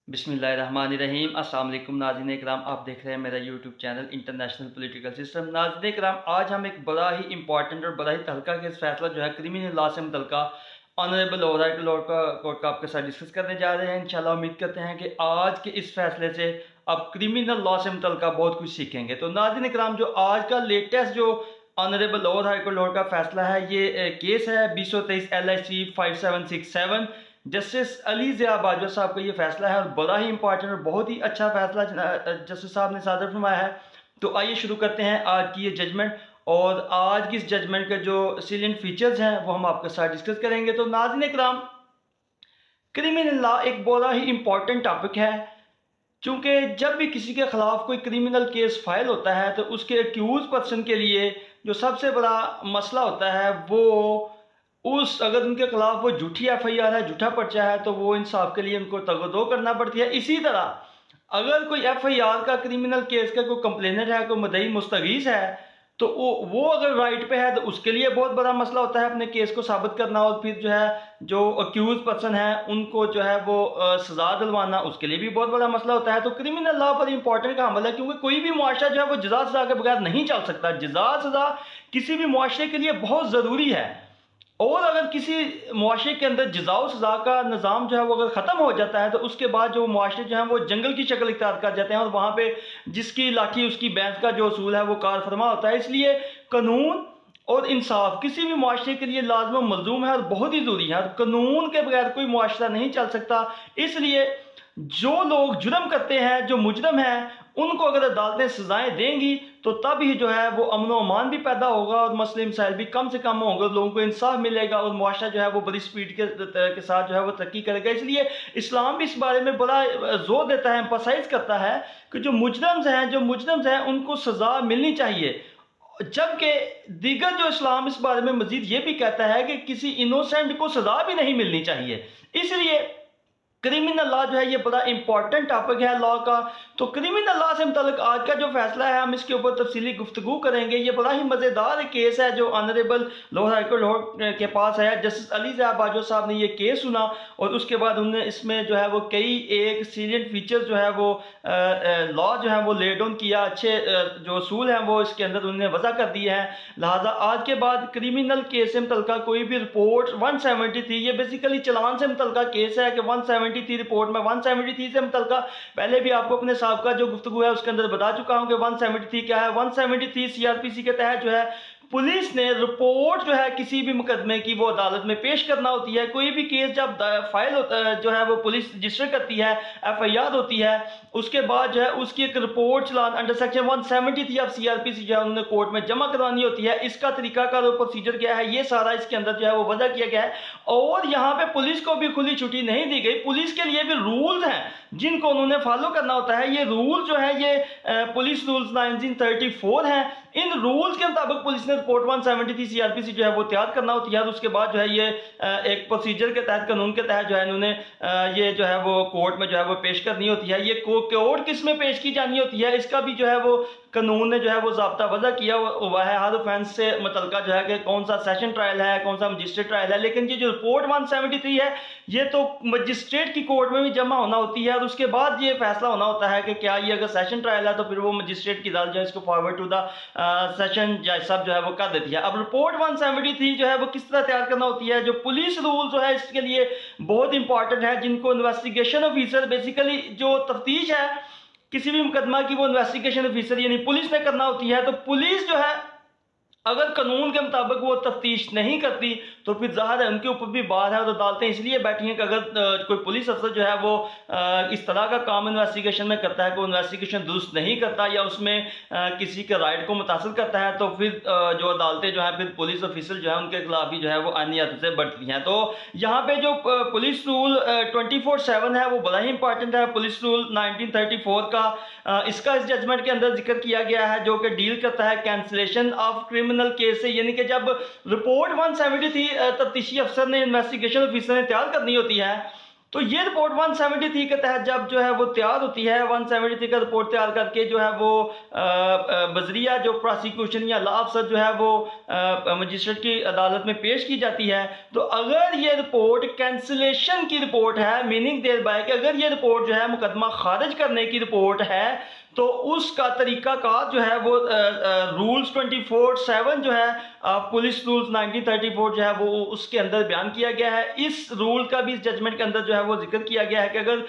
बिस्मिल्लाहिर्रहमानिर्रहीम। अस्सलाम वालेकुम नाज़रीन इकराम, आप देख रहे हैं मेरा YouTube channel international political system. नाज़रीन इकराम, आज हम एक बड़ा ही इंपॉर्टेंट और बड़ा ही तहलका केस फैसला जो है क्रिमिनल लॉ से मुतल्लिका ऑनरेबल ओवरराइट कोर्ट का आपके साथ डिस्कस करने जा रहे हैं। इंशाल्लाह उम्मीद करते हैं कि आज के इस फैसले से आप क्रिमिनल लॉ से मुतल्लिका बहुत कुछ सीखेंगे। तो नाज़रीन इकराम, जो आज का लेटेस्ट जो ऑनरेबल लोअर हाई कोर्ट का फैसला है, ये केस है 2023 LIC 5767। जस्टिस अली ज़िया बाजवा साहब का ये फैसला है और बड़ा ही इंपॉर्टेंट और बहुत ही अच्छा फैसला जस्टिस साहब ने सादर फरमाया है। तो आइए शुरू करते हैं आज की ये जजमेंट, और आज की इस जजमेंट के जो सीलियंट फीचर्स हैं वो हम आपके साथ डिस्कस करेंगे। तो नाज़रीन इकराम, क्रिमिनल लॉ एक बड़ा ही इंपॉर्टेंट टॉपिक है, क्योंकि जब भी किसी के खिलाफ कोई क्रिमिनल केस फाइल होता है तो उसके अक्यूज पर्सन के लिए जो सबसे बड़ा मसला होता है वो अगर उनके खिलाफ वो झूठी FIR है, झूठा पर्चा है, तो वो इंसाफ के लिए उनको तगदो करना पड़ती है। इसी तरह अगर कोई FIR का क्रिमिनल केस का कोई कंप्लेनेंट है, कोई मुद्दई मुस्तगीस है, तो वो अगर राइट पे है तो उसके लिए बहुत बड़ा मसला होता है अपने केस को साबित करना, और फिर जो है जो अक्यूज पर्सन है उनको जो है वो सजा दिलवाना, उसके लिए भी बहुत बड़ा मसला होता है। तो क्रिमिनल लॉ पर इंपॉर्टेंट का अमल है, क्योंकि कोई भी मुआशरा जो है वो जजा सजा के बगैर नहीं चल सकता। जजा सजा किसी भी मुआशरे के लिए बहुत ज़रूरी है, और अगर किसी मुआशरे के अंदर जज़ा सज़ा का निज़ाम जो है वो अगर ख़त्म हो जाता है तो उसके बाद जो मुआशरे जो हैं वो जंगल की शक्ल इख्तियार कर जाते हैं, और वहाँ पे जिसकी लाठी उसकी बैंस का जो असूल है वो कार फरमा होता है। इसलिए कानून और इंसाफ किसी भी मुआशरे के लिए लाज़िम मलज़ूम है और बहुत ही ज़रूरी है, और कानून के बगैर कोई मुआशरा नहीं चल सकता। इसलिए जो लोग जुर्म करते हैं, जो मुजरम हैं, उनको अगर अदालतें सजाएं देंगी तो तब ही जो है वो अमन व अमान भी पैदा होगा और मसले मसाइल भी कम से कम होंगे, लोगों को इंसाफ मिलेगा और मुआशरा जो है वो बड़ी स्पीड के साथ जो है वो तरक्की करेगा। इसलिए इस्लाम भी इस बारे में बड़ा जोर देता है, एम्फसाइज करता है कि जो मुजरम्स हैं उनको सजा मिलनी चाहिए। जबकि दीगर जो इस्लाम इस बारे में मजीद ये भी कहता है कि किसी इनोसेंट को सजा भी नहीं मिलनी चाहिए। इसलिए क्रिमिनल लॉ जो है ये बड़ा इंपॉर्टेंट टॉपिक है लॉ का। तो क्रिमिनल लॉ से मुतालिक आज का जो फैसला है हम इसके ऊपर तफसीली गुफ्तगू करेंगे। ये बड़ा ही मज़ेदार केस है जो ऑनरेबल लोअर हाई कोर्ट के पास है। जस्टिस अली ज़िया बाजवा साहब ने ये केस सुना और उसके बाद उन्होंने इसमें जो है वो कई एक सीलियंट फीचर जो है वो लॉ जो है वो ले डाउन किया, अच्छे जो असूल हैं वो इसके अंदर उन्होंने वजह कर दिए हैं। लिहाजा आज के बाद क्रिमिनल केस से मुतल्लिका कोई भी रिपोर्ट 173, ये बेसिकली चलान से मुतल्लिका केस है कि 173 रिपोर्ट में 173 से मुतल्लिका पहले भी आपको अपने साहब का जो गुफ्तगू है उसके अंदर बता चुका हूं कि 173 क्या है। 173 CRPC के तहत जो है पुलिस ने रिपोर्ट जो है किसी भी मुकदमे की वो अदालत में पेश करना होती है। कोई भी केस जब फाइल जो है वो पुलिस रजिस्टर करती है, FIR होती है, उसके बाद जो है उसकी एक report challan under section 173 of CRPC जो है उन्होंने कोर्ट में जमा करवानी होती है। इसका तरीकाकार और प्रोसीजर क्या है ये सारा इसके अंदर जो है वो वजह किया गया है, और यहाँ पे पुलिस को भी खुली छुट्टी नहीं दी गई। पुलिस के लिए भी रूल्स हैं जिनको उन्होंने फॉलो करना होता है। ये रूल जो है ये पुलिस रूल्स 1934 हैं। इन रूल्स के मुताबिक पुलिस ने रिपोर्ट 173 CRPC जो है वो तैयार करना होती है, और उसके बाद जो है ये एक प्रोसीजर के तहत, कानून के तहत जो है इन्होंने ये जो है वो कोर्ट में जो है वो पेश करनी होती है। ये कोर्ट किस में पेश की जानी होती है इसका भी जो है वो कानून ने जो है वो ज़ाब्ता वज़ा किया हुआ है हर ऑफेंस से मुतल्लिका जो है कि कौन सा सेशन ट्रायल है, कौन सा मजिस्ट्रेट ट्रायल है। लेकिन ये जो रिपोर्ट 173 है ये तो मजिस्ट्रेट की कोर्ट में भी जमा होना होती है, और उसके बाद ये फैसला होना होता है कि क्या ये अगर सेशन ट्रायल है तो फिर वो मजिस्ट्रेट की अदालत जो है इसको फॉरवर्ड टू द सेशन जज साहब जो है वो कर देती है। अब रिपोर्ट 173 जो है वो किस तरह तैयार करना होती है, जो पुलिस रूल जो है इसके लिए बहुत इंपॉर्टेंट है, जिनको इन्वेस्टिगेशन ऑफिसर बेसिकली जो तफ्तीश है किसी भी मुकदमा की वो इन्वेस्टिगेशन ऑफिसर यानी पुलिस ने करना होती है। तो पुलिस जो है अगर कानून के मुताबिक वो तफ्तीश नहीं करती तो फिर ज़ाहिर है उनके ऊपर भी बात है, और अदालतें इसलिए बैठी हैं कि अगर कोई पुलिस अफसर जो है वो इस तरह का काम इन्वेस्टिगेशन में करता है कि वो इन्वेस्टिगेशन दुरुस्त नहीं करता या उसमें किसी के राइट को मुतासर करता है, तो फिर जो अदालतें जो है फिर पुलिस ऑफिसर जो है उनके खिलाफ ही जो है वो आईनी हद से बढ़ती हैं। तो यहाँ पे जो पुलिस रूल 24/7 है वो बड़ा ही इंपॉर्टेंट है। पुलिस रूल 1934 का इसका इस जजमेंट के अंदर जिक्र किया गया है, जो कि डील करता है कैंसिलेशन ऑफ क्रिमिनल केस से, यानी कि जब रिपोर्ट 173 तफ्तीशी अफसर ने, इन्वेस्टिगेशन ऑफिसर ने तैयार करनी होती है तो ये रिपोर्ट 173 के तहत जब जो है वो तैयार होती है, 173 का रिपोर्ट तैयार करके जो है वो बजरिया जो प्रोसिक्यूशन या लॉ अफसर जो है वो मजिस्ट्रेट की अदालत में पेश की जाती है। तो अगर ये रिपोर्ट कैंसिलेशन की रिपोर्ट है, मीनिंग देयर बाय कि अगर ये रिपोर्ट जो है मुकदमा खारिज करने की रिपोर्ट है, तो उसका तरीकाकार जो है वो रूल्स 24/7 जो है पुलिस रूल्स 1934 जो है वो उसके अंदर बयान किया गया है। इस रूल का भी इस जजमेंट के अंदर जो है वो जिक्र किया गया है कि अगर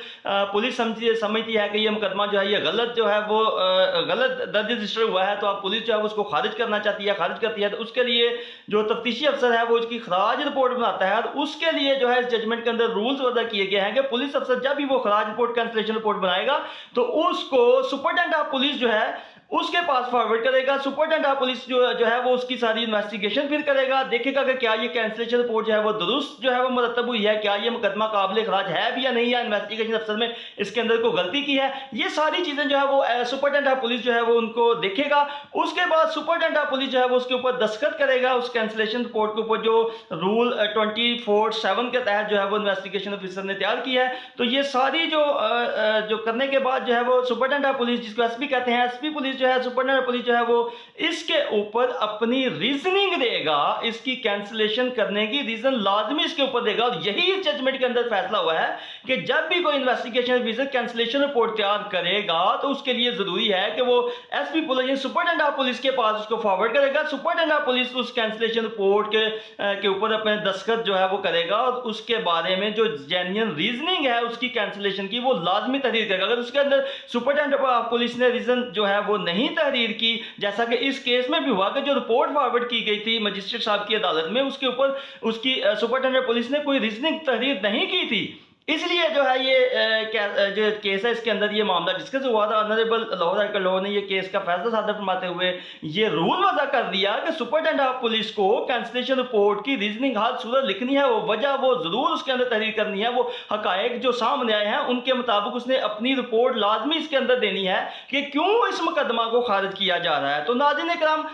पुलिस समझती है कि ये मुकदमा जो है ये गलत जो है वो गलत दर्ज रजिस्टर हुआ है, तो आप पुलिस जो है उसको खारिज करना चाहती है, खारिज करती है, तो उसके लिए जो तफ्तीशी अफसर है वो उसकी खराज रिपोर्ट बनाता है। और उसके लिए जो है इस जजमेंट के अंदर रूल्स वजह किए गए हैं कि पुलिस अफसर जब भी वो खराज रिपोर्ट कैंसिलेशन रिपोर्ट बनाएगा तो उसको सुपरिटेंडेंट ऑफ पुलिस जो है उसके पास फॉरवर्ड करेगा। सुपरिटेंडेंट ऑफ पुलिस जो है वो उसकी सारी इन्वेस्टिगेशन फिर करेगा, देखेगा कि क्या ये कैंसिलेशन रिपोर्ट जो है वो दुरुस्त जो है वो मुरतब हुई है, क्या ये मुकदमा काबिल खराज है भी या नहीं, या इन्वेस्टिगेशन अफसर में इसके अंदर कोई गलती की है। ये सारी चीज़ें जो है वो सुपरिटेंडेंट ऑफ पुलिस जो है वो उनको देखेगा। उसके बाद सुपरिटेंडेंट ऑफ पुलिस जो है वो उसके ऊपर दस्तखत करेगा उस कैंसिलेशन रिपोर्ट के ऊपर जो रूल 24/7 के तहत जो है वो इन्वेस्टिगेशन ऑफिसर ने तैयार की है। तो ये सारी जो करने के बाद जो है वो सुपरिटेंडेंट ऑफ पुलिस, जिसको एसपी कहते हैं, एसपी पुलिस जो है सुपरिटेंडेंट पुलिस जो है वो इसके ऊपर अपनी रीजनिंग देगा, इसकी कैंसिलेशन करने की रीजन लाजमी इसके ऊपर देगा। और यही इस जजमेंट के अंदर फैसला हुआ है कि जब भी कोई इन्वेस्टिगेशन ऑफिसर कैंसिलेशन रिपोर्ट तैयार करेगा तो उसके लिए जरूरी है कि वो SP police superintendent of police के पास उसको फॉरवर्ड करेगा। सुपरिटेंडेंट ऑफ पुलिस उस कैंसिलेशन रिपोर्ट के ऊपर अपने दस्तखत जो है वो करेगा और उसके बारे में जो जेन्युइन रीजनिंग है उसकी कैंसिलेशन की वो लाजमी तहरीर करेगा। अगर उसके अंदर सुपरिटेंडेंट ऑफ पुलिस ने रीजन जो है वो नहीं तहरीर की, जैसा कि इस केस में भी हुआ कि जो रिपोर्ट फॉरवर्ड की गई थी मजिस्ट्रेट साहब की अदालत में, उसके ऊपर उसकी सुपरिटेंडेंट पुलिस ने कोई रीजनिंग तहरीर नहीं की थी, इसलिए जो है ये जो केस है इसके अंदर ये मामला डिस्कस हुआ था। Honourable Lahore high court law ने ये केस का फैसला सादर फरमाते हुए ये रूल वजह कर दिया कि सुपरिटेंडेंट ऑफ पुलिस को कैंसिलेशन रिपोर्ट की रीजनिंग हाल सूरत लिखनी है, वो वजह वो जरूर उसके अंदर तहरीर करनी है, वो हकायक जो सामने आए हैं उनके मुताबिक उसने अपनी रिपोर्ट लाजमी इसके अंदर देनी है कि क्यों इस मुकदमा को खारिज किया जा रहा है। तो नाज़रीन इकराम,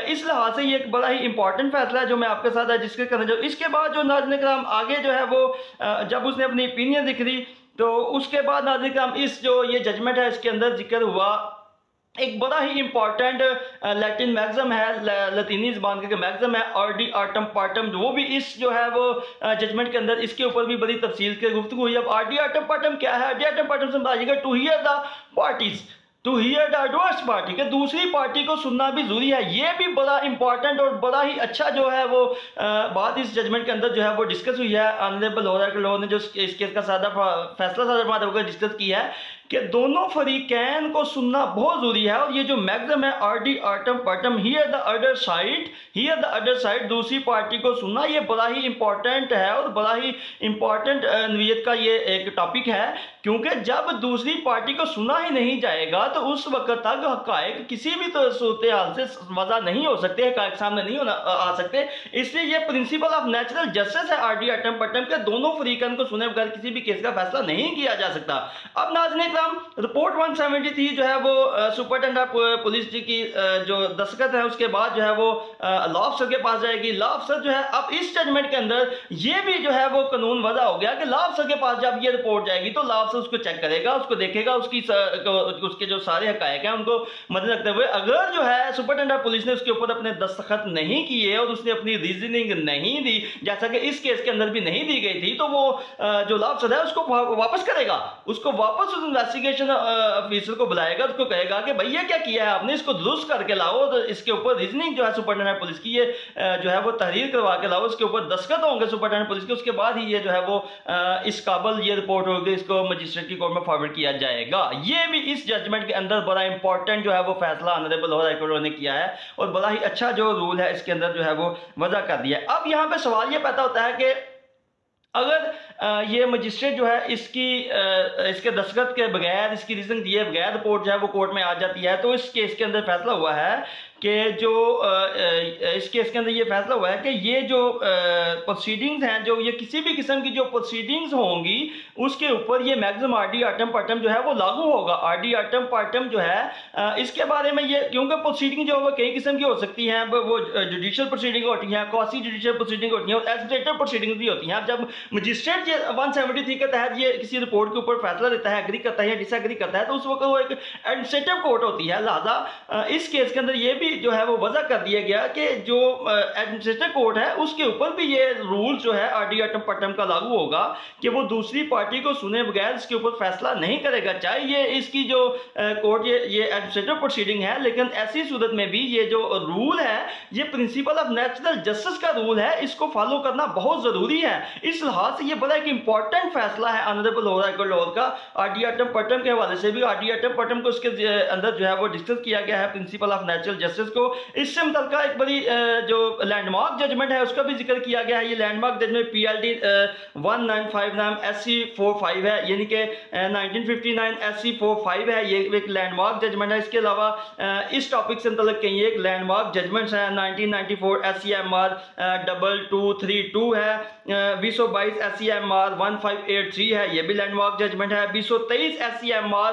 इस लिहाज से ये एक बड़ा ही इंपॉर्टेंट फैसला है जो मैं आपके साथ डिस्कस करना चाहूँ। इसके बाद जो नाज़रीन इकराम आगे जो है वो जब उसने अपनी ओपिनियन दिख रही तो उसके बाद नाज़रीन इकराम इस जो ये जजमेंट है इसके अंदर जिक्र हुआ एक बड़ा ही इंपॉर्टेंट लैटिन मैगज़म है, लतीनी ज़बान का मैगज़म है ऑर्डी आर्टम पार्टम, वो भी इस जो है वो जजमेंट के अंदर इसके ऊपर भी बड़ी तफसील की गुफ्तगू हुई। अब ऑर्डी आर्टम पार्टम क्या है? ऑर्डी आर्टम पार्टम से बताइएगा to hear the parties, to hear the adverse party, के दूसरी पार्टी को सुनना भी जरूरी है। ये भी बड़ा इंपॉर्टेंट और बड़ा ही अच्छा जो है वो बात इस जजमेंट के अंदर जो है वो डिस्कस हुई है। ऑनरेबल लाहौर लॉ ने जो इस केस का फैसला सादा डिस्कस किया है कि दोनों फरीकैन को सुनना बहुत जरूरी है। और ये जो मैगज़म है ऑर्डी आर्टम पार्टम, here the other side, here the other side, दूसरी पार्टी को सुनना, ये बड़ा ही इंपॉर्टेंट है और बड़ा ही इंपॉर्टेंट नवीयत का ये एक टॉपिक है, क्योंकि जब दूसरी पार्टी को सुना ही नहीं जाएगा तो उस वक्त तक हकायक किसी भी तो सूरत हाल से वजह नहीं हो सकते, हकायक सामने नहीं आ सकते। इसलिए ये प्रिंसिपल ऑफ नेचुरल जस्टिस है ऑर्डी आर्टम पार्टम के, दोनों फरीकैन को सुने बगैर किसी भी केस का फैसला नहीं किया जा सकता। अब नाज़रीन रिपोर्ट 173 जो है वो सुपरिटेंडेंट ऑफ पुलिस जी की जो दस्तखत है उसके बाद जो है वो लॉ अफसर के पास जाएगी। लॉ अफसर जो है अब इस जजमेंट के अंदर ये भी जो है वो कानून वजह हो गया कि लॉ अफसर के पास जब ये रिपोर्ट जाएगी तो लॉ अफसर उसको चेक करेगा, उसको देखेगा, उसके जो सारे हकायक हैं उनको मद्देनजर रखते हुए अगर जो है सुपरिटेंडेंट ऑफ पुलिस ने उसके ऊपर अपने दस्तखत नहीं किए और उसने अपनी रीजनिंग नहीं दी, जैसा कि इस केस के अंदर भी नहीं दी गई थी, तो वो जो लॉ अफसर है उसको वापस करेगा, उसको वापस उस इन्वेस्टिगेशन ऑफिसर को बुलाएगा, उसको कहेगा कि भैया क्या किया है आपने, इसको दुरुस्त करके लाओ, तो इसके ऊपर रीजनिंग जो है सुपरिटेंडेंट पुलिस की ये जो है वो तहरीर करवा के लाओ, इसके ऊपर दस्तखत होंगे सुपरिटेंडेंट पुलिस के, उसके बाद ही ये जो है वो इस काबल ये रिपोर्ट होगी, इसको मजिस्ट्रेट की कोर्ट में फॉरवर्ड किया जाएगा। ये भी इस जजमेंट के अंदर बड़ा इंपॉर्टेंट जो है वो फैसला ऑनरेबल लाहौर हाई कोर्ट ने किया है और बड़ा ही अच्छा जो रूल है इसके अंदर जो है वो वजह कर दिया है। अब यहाँ पे सवाल ये पैदा होता है कि अगर ये मजिस्ट्रेट जो है इसके दस्तखत के बगैर, इसकी रीजन दिए बगैर रिपोर्ट जो है वो कोर्ट में आ जाती है, तो इस केस के अंदर फैसला हुआ है कि जो इस केस के अंदर ये फैसला हुआ है कि ये जो प्रोसीडिंग्स हैं, जो ये किसी भी किस्म की जो प्रोसीडिंग्स होंगी उसके ऊपर ये मैगज़म ऑर्डी आर्टम पार्टम जो है वो लागू होगा। ऑर्डी आर्टम पार्टम जो है इसके बारे में ये, क्योंकि प्रोसीडिंग जो है वो कई किस्म की हो सकती हैं, वो जुडिशियल प्रोसीडिंग होती हैं, क्वासी जुडिशियल प्रोसीडिंग होती हैं और एडमिनिस्ट्रेटिव प्रोसीडिंग भी होती हैं। अब जब मजिस्ट्रेट ये 173 के तहत ये किसी रिपोर्ट के ऊपर फैसला देता है, एग्री करता है या डिसएग्री करता है, तो उस वक्त वो एक एडमिनिस्ट्रेटिव कोर्ट होती है। लिहाजा इस केस के अंदर ये भी जो है वो वजह कर दिया गया कि जो एडमिनिस्ट्रेटिव कोर्ट है उसके ऊपर भी ये रूल जो है आरडी एटम पटम का लागू होगा कि वो दूसरी पार्टी को सुने बगैर इसके ऊपर फैसला नहीं करेगा, चाहे ये इसकी जो कोर्ट ये एडमिनिस्ट्रेटिव प्रोसीडिंग है। लेकिन ऐसी सूरत में भी ये जो रूल है ये प्रिंसिपल ऑफ नेचुरल जस्टिस का रूल है, इसको फॉलो करना बहुत जरूरी है। इस लिहाज से ये बड़ा एक इंपॉर्टेंट फैसला है ऑनरेबल हाईकोर्ट का आरडी एटम पटम के हवाले से भी। आरडी एटम पटम को उसके अंदर जो है वो डिस्कस किया गया है प्रिंसिपल ऑफ नेचुरल जस्टिस को। इससे मतलब एक बड़ी जो लैंडमार्क जजमेंट है उसका भी जिक्र किया गया है। ये लैंडमार्क जजमेंट PLD 1959 SC45 है, यानी कि 1959 SC45 है, ये एक लैंडमार्क जजमेंट है। इसके अलावा इस टॉपिक से मतलब कई एक लैंडमार्क जजमेंट्स हैं। 1994 SCMR 2232 है, 2022 SCMR 1583 है, ये भी लैंडमार्क जजमेंट है। 2023 SCMR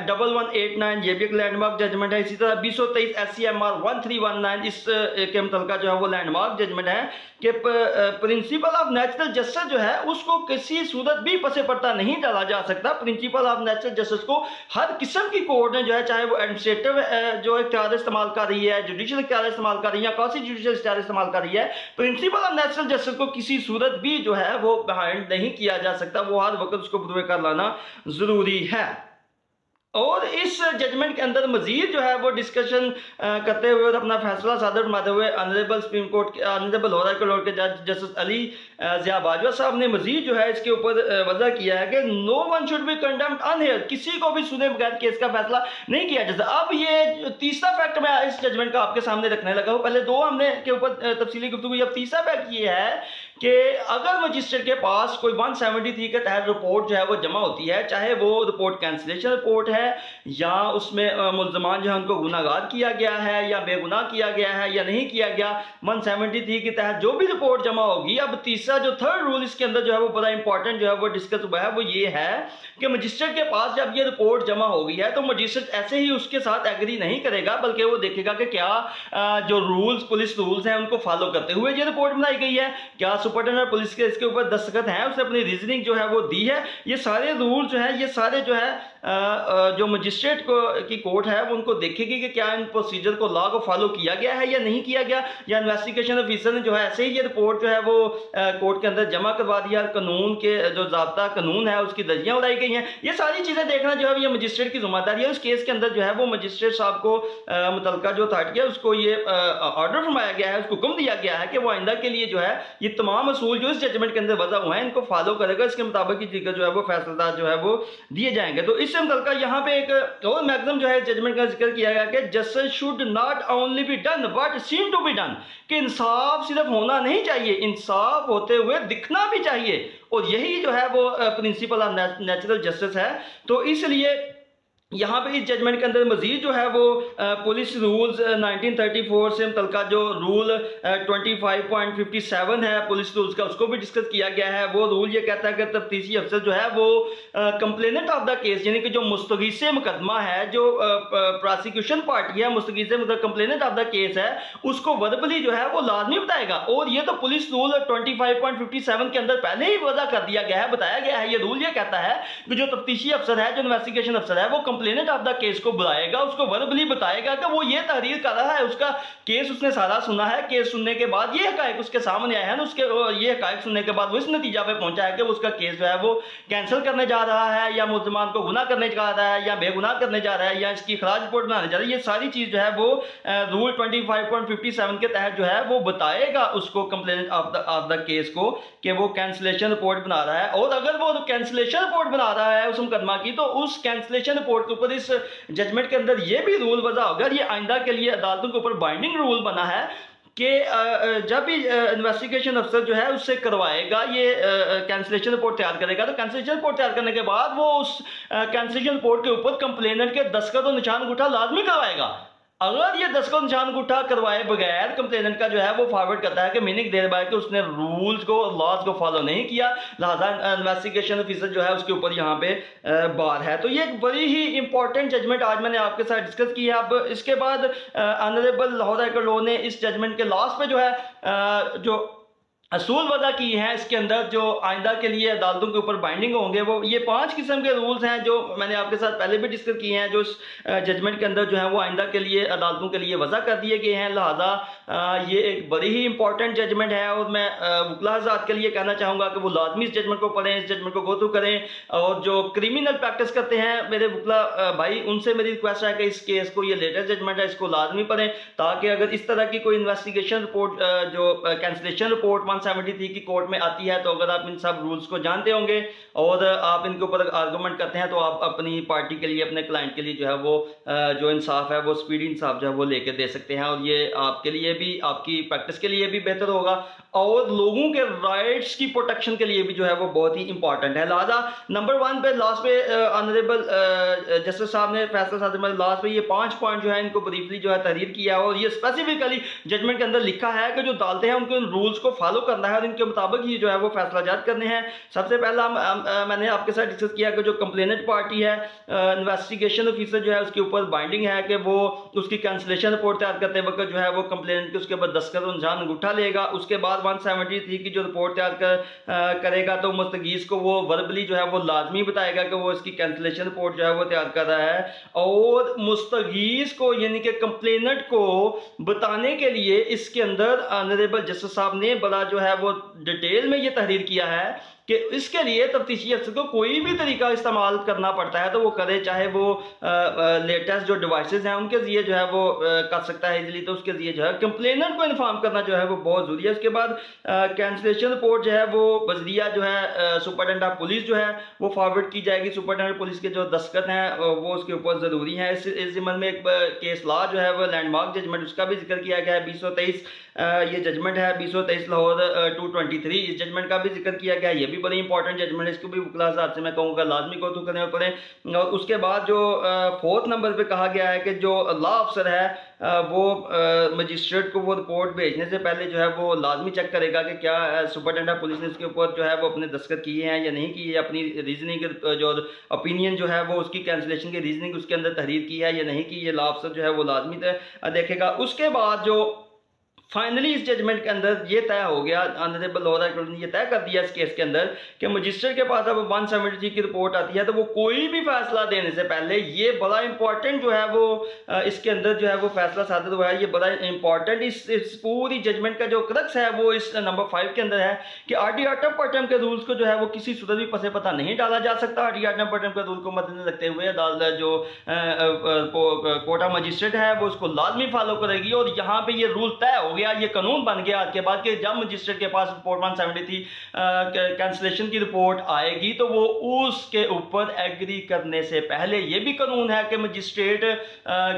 1189 ये भी एक लैंडमार्क जजमेंट है। इसी तरह 2023 SCMR 1319 इस के मुतल्लिका जो है वो लैंडमार्क जजमेंट है कि प्रिंसिपल ऑफ नेचुरल जस्टिस जो है उसको किसी सूरत भी पसे पड़ता नहीं डाला जा सकता। प्रिंसिपल ऑफ नेचुरल जस्टिस को हर किस्म की कोर्ट ने जो है, चाहे वो एडमिनिस्ट्रेटिव जो इख्तियार इस्तेमाल कर रही है, जुडिशियल इख्तियार इस्तेमाल कर रही है, कौन सी जुडिशियल इख्तियार इस्तेमाल कर रही है, प्रिंसिपल ऑफ नेचुरल जस्टिस को किसी सूरत भी जो है वो बिहाइंड नहीं किया जा सकता। वो हर वक्त उसको पूरे कर लाना जरूरी है। और इस जजमेंट के अंदर मजीद जो है वो डिस्कशन करते हुए और अपना फैसला सादर फरमाते हुए ऑनरेबल सुप्रीम कोर्ट के ऑनरेबल हाईकोर्ट के जज जस्टिस अली ज़िया बाजवा साहब ने मजीद जो है इसके ऊपर वजह किया है कि no one should be condemned unheard, किसी को भी सुने बगैर केस का फैसला नहीं किया जा सकता। अब ये तीसरा फैक्ट मैं इस जजमेंट का आपके सामने रखने लगा हूँ। पहले दो हमने के ऊपर तफसीली गुफ्तगू, अब तीसरा फैक्ट ये है कि अगर मजिस्ट्रेट के पास कोई 173 के तहत रिपोर्ट जो है वो जमा होती है, चाहे वो रिपोर्ट कैंसिलेशन रिपोर्ट है या उसमें मुल्ज़मान जो है उनको गुनाहगार किया गया है या बेगुनाह किया गया है या नहीं किया गया, 173 के तहत जो भी रिपोर्ट जमा होगी। अब तीसरा जो थर्ड रूल इसके अंदर जो है वो बड़ा इंपॉर्टेंट जो है वो डिस्कस हुआ है, वो ये है कि मजिस्ट्रेट के पास जब ये रिपोर्ट जमा हो गई है तो मजिस्ट्रेट ऐसे ही उसके साथ एग्री नहीं करेगा, बल्कि वो देखेगा कि क्या जो रूल्स पुलिस रूल्स हैं उनको फॉलो करते हुए ये रिपोर्ट बनाई गई है, क्या सुपरिटेंडेंट पुलिस के इसके ऊपर दस्तखत हैं, उसने अपनी रीजनिंग जो है वो दी है। ये सारे रूल जो है ये सारे जो है जो मजिस्ट्रेट को की कोर्ट है वो उनको देखेगी कि क्या इन प्रोसीजर को लॉ को फॉलो किया गया है या नहीं किया गया, या इन्वेस्टिगेशन ऑफिसर ने जो है ऐसे ही ये रिपोर्ट जो है वो कोर्ट के अंदर जमा करवा दिया, कानून के जो ज़ाब्ता कानून है उसकी दर्जियाँ उड़ाई गई हैं। ये सारी चीज़ें देखना जो है ये मजिस्ट्रेट की जिम्मेदारी है। उस केस के अंदर जो है वो मजिस्ट्रेट साहब को मुतल्लिका जो अथॉरिटी है उसको ये ऑर्डर फरमाया गया है, उसको हुक्म दिया गया है कि वो आइंदा के लिए जो है ये तमाम असूल जो इस जजमेंट के अंदर वजह हुए हैं इनको फॉलो करेगा, इसके मुताबिक ही जो है वो फैसला जो है वो दिए जाएंगे। तो इससे मुतल्लिका यहाँ पे एक और मैक्सिमम जो है जजमेंट का जिक्र किया गया कि justice should not only be done but seem to be done, कि इंसाफ सिर्फ होना नहीं चाहिए, इंसाफ होते हुए दिखना भी चाहिए। और यही जो है वो प्रिंसिपल ऑफ नेचुरल जस्टिस है। तो इसलिए यहाँ पे इस जजमेंट के अंदर मजीद जो है वो पुलिस रूल्स 1934 से मुतल्लिका जो रूल 25.57 है पुलिस रूल्स का, उसको भी डिस्कस किया गया है। वो रूल ये कहता है कि तफ्तीशी अफसर जो है वो कंप्लेनेंट ऑफ द केस, यानी कि जो मुस्तगीस मुकदमा है, जो प्रोसिक्यूशन पार्टी है, मुस्तगीस मतलब कंप्लेनेंट ऑफ द केस है, उसको वर्बली जो है वो लाजमी बताएगा। और ये तो पुलिस रूल 25.57 के अंदर पहले ही वजह कर दिया गया है, बताया गया है। ये रूल ये कहता है कि जो तफ्तीशी अफसर है, जो इन्वेस्टिगेशन अफसर है, वो कंप्लेनेंट ऑफ द केस को बुलाएगा, उसको वर्बली बताएगा कि वो ये तहरीर कर रहा है, उसका केस उसने सारा सुना है, केस सुनने के बाद ये हकायक उसके सामने आया है ना, उसके ये हकायक सुनने के बाद वो इस नतीजा पे पहुंचा है कि उसका केस जो है वो कैंसिल करने जा रहा है, या मुल्ज़मान को गुनाह करने जा रहा है, या बेगुनाह करने जा रहा है, या इसकी खराज रिपोर्ट बनाने जा रहा है। ये सारी चीज़ जो है वो रूल 25.57 के तहत जो है वो बताएगा उसको कंप्लेनेंट ऑफ द केस को कि वो कैंसिलेशन रिपोर्ट बना रहा है। और अगर वो कैंसिलेशन रिपोर्ट बना रहा है उस मुकदमा की, तो उस कैंसिलेशन रिपोर्ट के ऊपर इस जजमेंट के अंदर ये भी रूल वजह होगा, ये आइंदा के लिए अदालतों के ऊपर बाइंडिंग रूल बना है कि जब भी इन्वेस्टिगेशन अफसर जो है उससे करवाएगा, ये कैंसिलेशन रिपोर्ट तैयार करेगा, तो कैंसिलेशन रिपोर्ट तैयार करने के बाद वो उस कैंसिलेशन रिपोर्ट के ऊपर कंप्लेनेंट के दस्तखत और निशान अंगूठा लाजमी करवाएगा। अगर ये दस्तखत निशान अंगूठा करवाए बगैर कंप्लेनेंट का जो है वो फॉरवर्ड करता है कि मीनिंग दे रहा है कि उसने रूल्स को लॉज को फॉलो नहीं किया, लिहाजा इन्वेस्टिगेशन ऑफिसर जो है उसके ऊपर यहाँ पे बार है। तो ये एक बड़ी ही इंपॉर्टेंट जजमेंट आज मैंने आपके साथ डिस्कस की है। अब इसके बाद ऑनरेबल लाहौर हाई कोर्ट ने इस जजमेंट के लास्ट पे जो है जो असूल वज़ा किए हैं इसके अंदर जो आइंदा के लिए अदालतों के ऊपर बाइंडिंग होंगे। वो ये 5 किस्म के रूल्स हैं जो मैंने आपके साथ पहले भी डिस्कस किए हैं, जो जजमेंट के अंदर जो है वो आइंदा के लिए अदालतों के लिए वज़ा कर दिए गए हैं। लिहाजा ये एक बड़ी ही इंपॉर्टेंट जजमेंट है और मैं वकला हज़रात के लिए कहना चाहूँगा कि वो लाजमी इस जजमेंट को पढ़ें, इस जजमेंट को गो थ्रू करें। और जो क्रिमिनल प्रैक्टिस करते हैं मेरे वकला भाई, उनसे मेरी रिक्वेस्ट है कि इस केस को, ये लेटेस्ट जजमेंट है, इसको लाजमी पढ़ें, ताकि अगर इस तरह की कोई इन्वेस्टिगेशन रिपोर्ट जो कैंसलेशन रिपोर्ट 173 की कोर्ट में आती है, तो अगर आप इन सब रूल्स को जानते होंगे और आप इनके ऊपर आर्गूमेंट करते हैं, तो आप अपनी पार्टी के लिए, अपने क्लाइंट के लिए जो है वो जो इंसाफ है वो स्पीडी इंसाफ जो है वो लेके दे सकते हैं। और ये आपके लिए भी, आपकी प्रैक्टिस के लिए भी बेहतर होगा और लोगों के राइट्स की प्रोटेक्शन के लिए भी जो है वो बहुत ही इंपॉर्टेंट है। लिहाजा नंबर 1 पे लास्ट पे ऑनरेबल जस्टिस साहब ने फैसला साहब लास्ट पे ये 5 पॉइंट जो है इनको ब्रीफली जो है तहरीर किया है और ये स्पेसिफिकली जजमेंट के अंदर लिखा है कि जो अदालतें हैं उनको इन रूल्स को फॉलो करना है और इनके मुताबिक ही जो है वो फैसला जारी करने हैं। सबसे पहला मैंने आपके साथ डिस्कस किया कि जो कंप्लेनेंट पार्टी है, इन्वेस्टिगेशन ऑफिसर जो है उसके ऊपर बाइंडिंग है कि वो उसकी कैंसिलेशन रिपोर्ट तैयार करते वक्त जो है वो कंप्लेनेंट के उसके बाद दस्तखत और निशान अंगूठा लेगा। उसके बाद 173 की जो रिपोर्ट तैयार करेगा तो मुस्तगीस को वो वर्बली जो है वो लाजमी बताएगा कि वो इसकी कैंसिलेशन रिपोर्ट जो है वो तैयार कर रहा है और मुस्तगीस को यानी कि कंप्लेनेंट को बताने के लिए इसके अंदर ऑनरेबल जस्टिस साहब ने बड़ा जो है वो डिटेल में ये तहरीर किया है कि इसके लिए तफ्तीशी अफसर को कोई भी तरीका इस्तेमाल करना पड़ता है तो वो करे, चाहे वो लेटेस्ट जो डिवाइसेस हैं उनके जरिए जो है वो कर सकता है इजीली, तो उसके जरिए जो है कंप्लेनेंट को इन्फॉर्म करना जो है वो बहुत ज़रूरी है। उसके बाद कैंसिलेशन रिपोर्ट जो है वो बजरिया जो है सुपरिटेंडेंट ऑफ पुलिस जो है वो फॉरवर्ड की जाएगी। सुपरिटेंडेंट पुलिस के जो दस्तखत हैं वो उसके ऊपर ज़रूरी हैं। इस ज़िम्मन में एक केस लॉ जो है वो लैंडमार्क जजमेंट, उसका भी जिक्र किया गया है। 2023 ये जजमेंट है 2023 लाहौर 223, इस जजमेंट का भी जिक्र किया गया है। ये भी बड़ी इंपॉर्टेंट जजमेंट है, इसको भी वकला हज़रात से मैं कहूँगा लाजमी को तो करने और पड़े। और उसके बाद जो 4th नंबर पे कहा गया है कि जो लॉ अफसर है वो मजिस्ट्रेट को वो रिपोर्ट भेजने से पहले जो है वो लाजमी चेक करेगा कि क्या सुपरिटेंडेंट ऑफ पुलिस ने उसके ऊपर जो है वो अपने दस्तखत किए हैं या नहीं किए, अपनी रीजनिंग जो ओपिनियन जो है वो उसकी कैंसिलेशन की रीजनिंग उसके अंदर तहरीर की है या नहीं की, ये लॉ अफसर जो है वो लाजमी देखेगा। उसके बाद जो फाइनली इस जजमेंट के अंदर ये तय हो गया, ऑनरेबल लोअर कोर्ट ने ये तय कर दिया इस केस के अंदर कि मजिस्ट्रेट के पास अब 173 की रिपोर्ट आती है तो वो कोई भी फैसला देने से पहले, ये बड़ा इंपॉर्टेंट जो है वो इसके अंदर जो है वो फैसला सादित हुआ है, ये बड़ा इंपॉर्टेंट इस पूरी जजमेंट का जो क्रक्स है वो इस नंबर 5 के अंदर है कि आर्टिकल पटम के रूल्स को जो है वो किसी सूरत भी पसे पता नहीं डाला जा सकता। आर्टिकल पटम के रूल को मद्देनजर रखते हुए अदालत जो कोटा मजिस्ट्रेट है वो उसको लाजमी फॉलो करेगी और यहाँ पे ये रूल तय हो गया, ये कानून बन गया आज के बाद कि जब मजिस्ट्रेट के पास रिपोर्ट 173 कैंसिलेशन की रिपोर्ट आएगी तो वो उसके ऊपर एग्री करने से पहले, ये भी कानून है कि मजिस्ट्रेट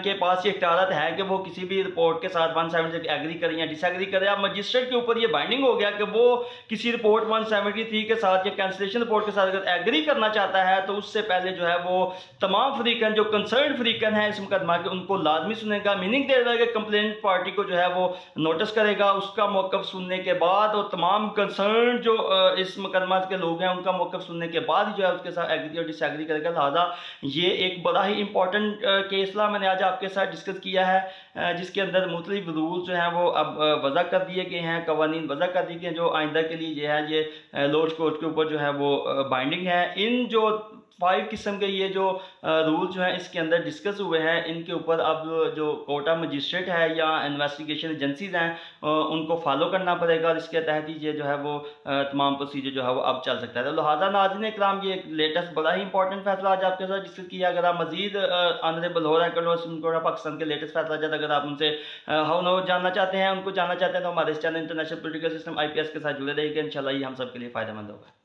के पास ये इख्तियार है कि वो किसी भी रिपोर्ट के साथ 173 एग्री करें या डिसएग्री करें। अब मजिस्ट्रेट के ऊपर ये बाइंडिंग हो गया कि वो किसी रिपोर्ट 173 के साथ या कैंसिलेशन रिपोर्ट के साथ अगर एग्री करना चाहता है तो उससे पहले जो है वो तमाम फरीकन जो कंसर्न फरीकन है इस मुकदमा के उनको लाजमी सुनेगा। मीनिंग दे रहा है कि कंप्लेंट पार्टी को जो है वो नोटिस करेगा, उसका मौक़िफ़ सुनने के बाद और तमाम कंसर्न जो इस मुकदमा के लोग हैं उनका मौक़िफ़ सुनने के बाद जो है उसके साथ एग्री और डिसएग्री करेगा। लिहाजा ये एक बड़ा ही इंपॉर्टेंट केसला मैंने आज आपके साथ डिस्कस किया है जिसके अंदर मुख्तलिफ रूल्स जो हैं वो अब वज़ा कर दिए गए हैं, कवानीन वज़ा कर दिए गए हैं जो आइंदा के लिए जो है ये लोअर कोर्ट के ऊपर जो है वो बाइंडिंग है। इन जो 5 किस्म के ये जो रूल जो हैं इसके अंदर डिस्कस हुए हैं, इनके ऊपर अब जो कोटा मजिस्ट्रेट है या इन्वेस्टिगेशन एजेंसीज हैं उनको फॉलो करना पड़ेगा और इसके तहत ही ये जो है वो तमाम प्रोसीजर जो है वो अब चल सकता है। तो लिहाजा नाज़रीन इकराम, ये लेटेस्ट बड़ा ही इंपॉर्टेंट फैसला आज आपके साथ डिस्कस किया। अगर आप मजीद ऑनरेबल हो रहा पाकिस्तान के लेटेस्ट फैसला जाता अगर आप उनसे हाउ नो जानना चाहते हैं, उनको जानना चाहते हैं तो हमारे इस channel international political system IPS के साथ जुड़े रहिएगा। इंशाल्लाह ये हम सब के लिए फ़ायदेमंद होगा।